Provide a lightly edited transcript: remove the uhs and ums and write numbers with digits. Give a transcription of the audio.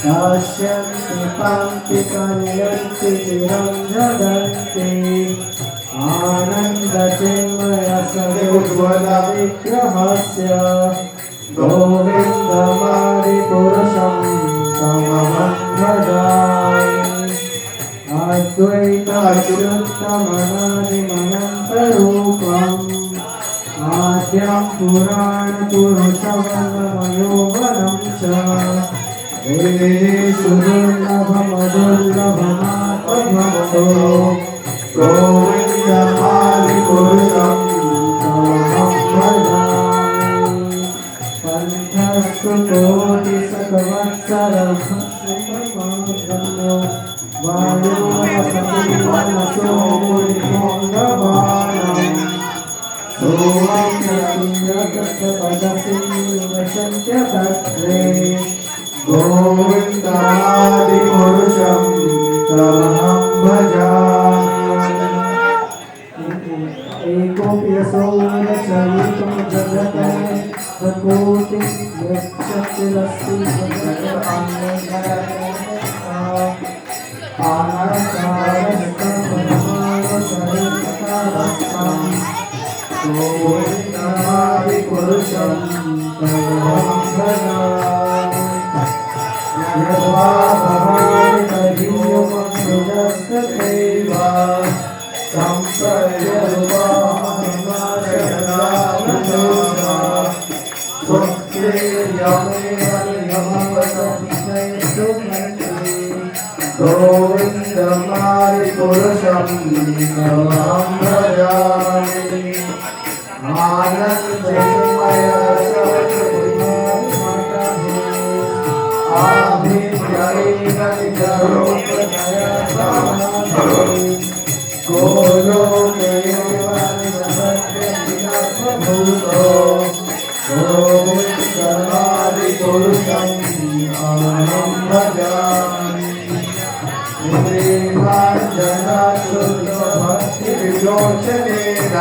दास्यन्ति कान्ति कन्यन्ति चिरं जगन्ति आनन्दचिन्मयसदोज्ज्वलविग्रहस्य गोविन्दमादिपुरुषं तमहं भजामि अद्वैताच्युतमनादिमनन्तरूपम् आद्यं पुराणपुरुषवनमयोवनं च वेदेषु दुर्लभमदुर्लभमात्मभक्तो गोविन्दमादिपुरुषं तमहं भजामि पञ्चस्तु कोटिशतवत्सरब्रह्मो वायुरपतिमनसो मुनिपुङ्गवाणम् गोविन्दादिपुरुषं तमहं भजामि एकोऽप्यसौरचरितं जगते प्रकोटिं यच्छतिरस्ति गोविन्दमादिपुरुषं तमहं भजामि यद्वा भवानि तदीयमनुजस्तथैव संप्रत्यरुपाहमाशयनाभूषा गोविन्दमादिपुरुषं तमहं भजामि गोविन्दमादिपुरुषं अहं भजामि भक्तिविलोचनेन